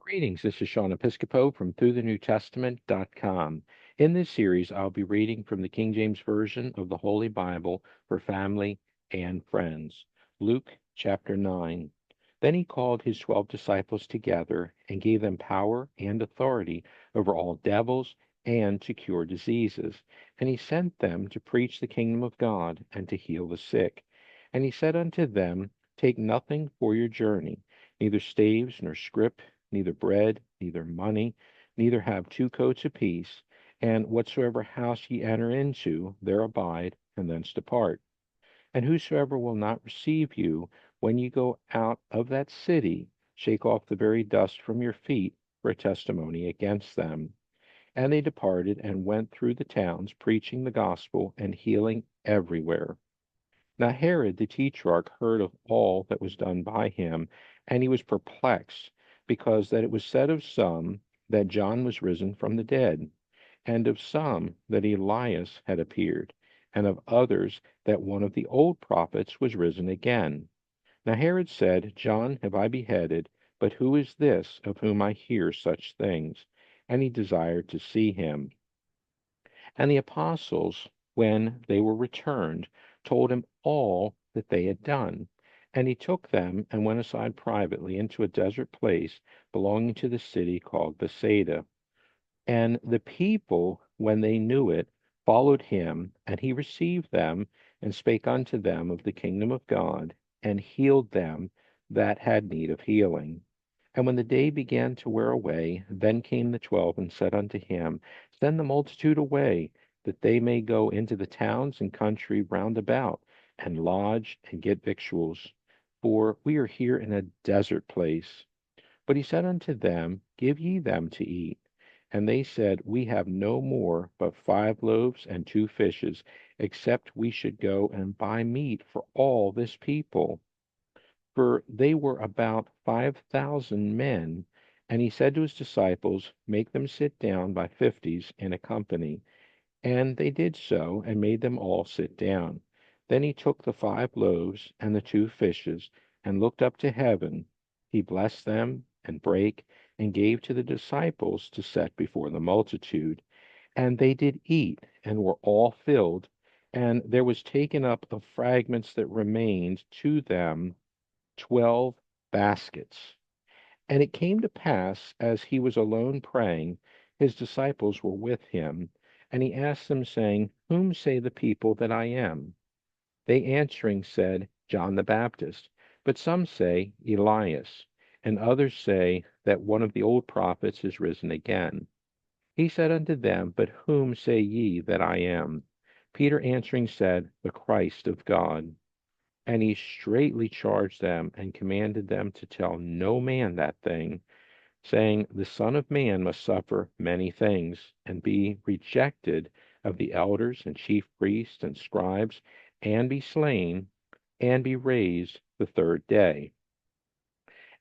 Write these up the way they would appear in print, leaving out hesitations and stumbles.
Greetings, this is Sean Episcopo from ThroughTheNewTestament.com. In this series, I'll be reading from the King James Version of the Holy Bible for family and friends. Luke chapter 9. Then he called his 12 disciples together and gave them power and authority over all devils and to cure diseases. And he sent them to preach the kingdom of God and to heal the sick. And he said unto them, Take nothing for your journey, neither staves nor scrip, neither bread, neither money, neither have two coats apiece, and whatsoever house ye enter into, there abide, and thence depart. And whosoever will not receive you when ye go out of that city, shake off the very dust from your feet for a testimony against them. And they departed and went through the towns, preaching the gospel and healing everywhere. Now Herod the tetrarch heard of all that was done by him, and he was perplexed, because that it was said of some that John was risen from the dead, and of some that Elias had appeared, and of others that one of the old prophets was risen again. Now Herod said, John have I beheaded, but who is this of whom I hear such things? And he desired to see him. And the apostles, when they were returned, told him all that they had done. And he took them and went aside privately into a desert place belonging to the city called Bethsaida. And the people, when they knew it, followed him, and he received them, and spake unto them of the kingdom of God, and healed them that had need of healing. And when the day began to wear away, then came the 12 and said unto him, Send the multitude away, that they may go into the towns and country round about, and lodge and get victuals. For we are here in a desert place. But he said unto them, Give ye them to eat. And they said, We have no more but 5 loaves and 2 fishes, except we should go and buy meat for all this people. For they were about 5,000 men. And he said to his disciples, Make them sit down by fifties in a company. And they did so, and made them all sit down. Then he took the 5 loaves and the 2 fishes, and looked up to heaven. He blessed them, and brake, and gave to the disciples to set before the multitude. And they did eat, and were all filled. And there was taken up of fragments that remained to them 12 baskets. And it came to pass, as he was alone praying, his disciples were with him, and he asked them, saying, Whom say the people that I am? They answering said, John the Baptist. But some say, Elias, and others say that one of the old prophets is risen again. He said unto them, But whom say ye that I am? Peter answering said, The Christ of God. And he straitly charged them and commanded them to tell no man that thing, saying, The Son of Man must suffer many things, and be rejected of the elders and chief priests and scribes, and be slain, and be raised the third day.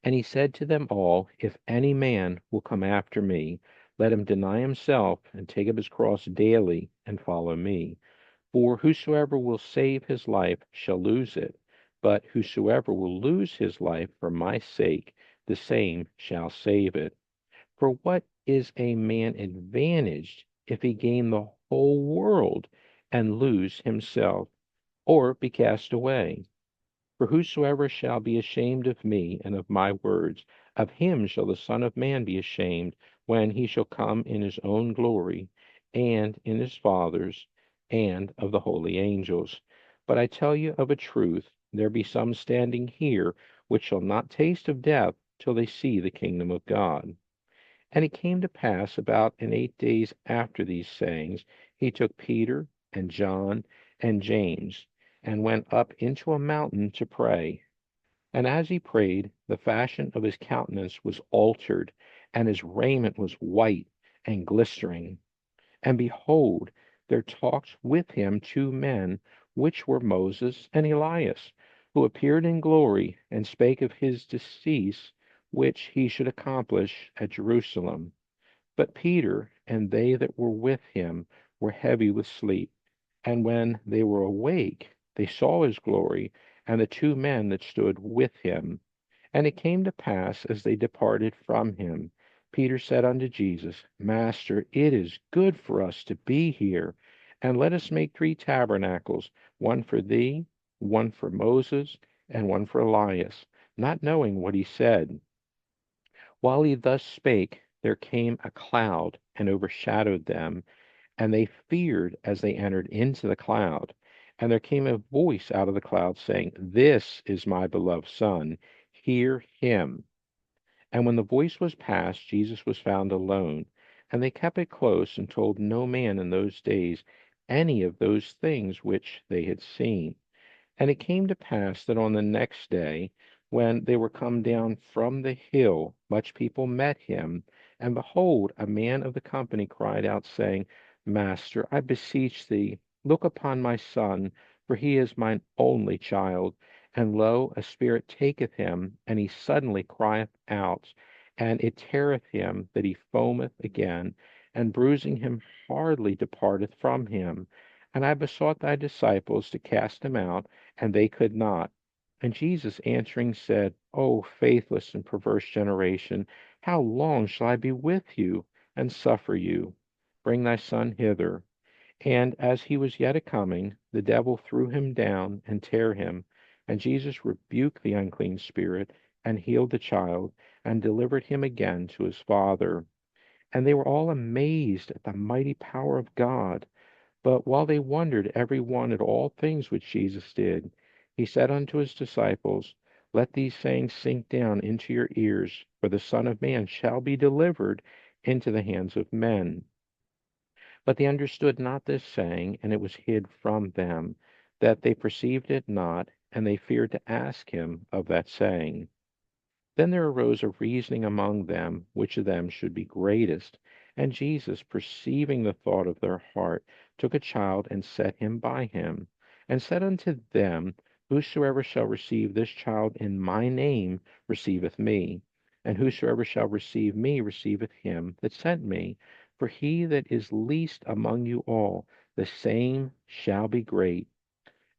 And he said to them all, If any man will come after me, let him deny himself, and take up his cross daily, and follow me. For whosoever will save his life shall lose it, but whosoever will lose his life for my sake, the same shall save it. For what is a man advantaged if he gain the whole world and lose himself, or be cast away? For whosoever shall be ashamed of me and of my words, of him shall the Son of Man be ashamed when he shall come in his own glory, and in his Father's, and of the holy angels. But I tell you of a truth, there be some standing here which shall not taste of death till they see the kingdom of God. And it came to pass about in 8 days after these sayings, he took Peter and John and James, and went up into a mountain to pray. And as he prayed, the fashion of his countenance was altered, and his raiment was white and glistering. And behold, there talked with him 2 men, which were Moses and Elias, who appeared in glory, and spake of his decease, which he should accomplish at Jerusalem. But Peter and they that were with him were heavy with sleep. And when they were awake, they saw his glory, and the 2 men that stood with him. And it came to pass, as they departed from him, Peter said unto Jesus, Master, it is good for us to be here, and let us make 3 tabernacles, one for thee, one for Moses, and one for Elias, not knowing what he said. While he thus spake, there came a cloud and overshadowed them, and they feared as they entered into the cloud. And there came a voice out of the cloud saying, This is my beloved Son, hear him. And when the voice was past, Jesus was found alone. And they kept it close and told no man in those days any of those things which they had seen. And it came to pass that on the next day, when they were come down from the hill, much people met him. And behold, a man of the company cried out, saying, Master, I beseech thee, look upon my son, for he is mine only child. And lo, a spirit taketh him, and he suddenly crieth out, and it teareth him that he foameth again, and bruising him hardly departeth from him. And I besought thy disciples to cast him out, and they could not. And Jesus answering said, O faithless and perverse generation, how long shall I be with you and suffer you? Bring thy son hither. And as he was yet a coming, the devil threw him down and tear him. And Jesus rebuked the unclean spirit, and healed the child, and delivered him again to his father. And they were all amazed at the mighty power of God. But while they wondered every one at all things which Jesus did, he said unto his disciples, Let these sayings sink down into your ears, for the Son of Man shall be delivered into the hands of men. But they understood not this saying, and it was hid from them, that they perceived it not, and they feared to ask him of that saying. Then there arose a reasoning among them, which of them should be greatest. And Jesus, perceiving the thought of their heart, took a child and set him by him, and said unto them, Whosoever shall receive this child in my name receiveth me, and whosoever shall receive me receiveth him that sent me. For he that is least among you all, the same shall be great.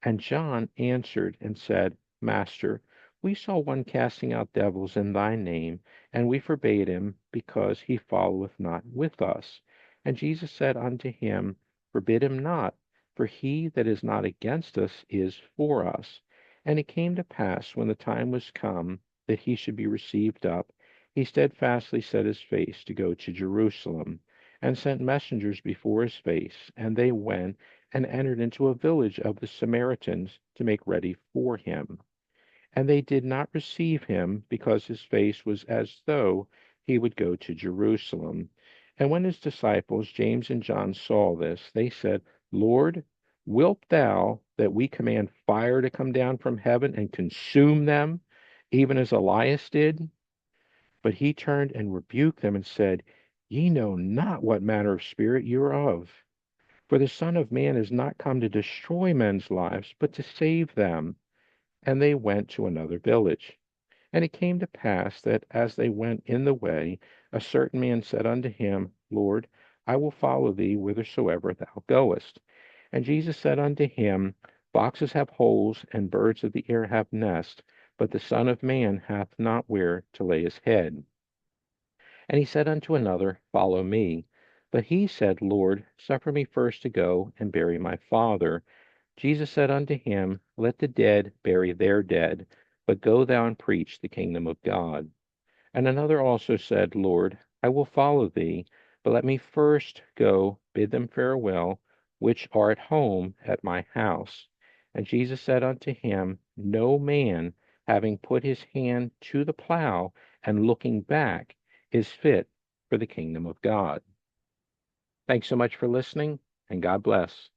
And John answered and said, Master, we saw one casting out devils in thy name, and we forbade him, because he followeth not with us. And Jesus said unto him, Forbid him not, for he that is not against us is for us. And it came to pass, when the time was come that he should be received up, he steadfastly set his face to go to Jerusalem, and sent messengers before his face, and they went and entered into a village of the Samaritans to make ready for him. And they did not receive him, because his face was as though he would go to Jerusalem. And when his disciples, James and John, saw this, they said, Lord, wilt thou that we command fire to come down from heaven and consume them, even as Elias did? But he turned and rebuked them and said, Ye know not what manner of spirit you are of. For the Son of Man is not come to destroy men's lives, but to save them. And they went to another village. And it came to pass that as they went in the way, a certain man said unto him, Lord, I will follow thee whithersoever thou goest. And Jesus said unto him, Foxes have holes, and birds of the air have nests, but the Son of Man hath not where to lay his head. And he said unto another, Follow me. But he said, Lord, suffer me first to go and bury my father. Jesus said unto him, Let the dead bury their dead, but go thou and preach the kingdom of God. And another also said, Lord, I will follow thee, but let me first go bid them farewell, which are at home at my house. And Jesus said unto him, No man, having put his hand to the plow and looking back, is fit for the kingdom of God. Thanks so much for listening, and God bless.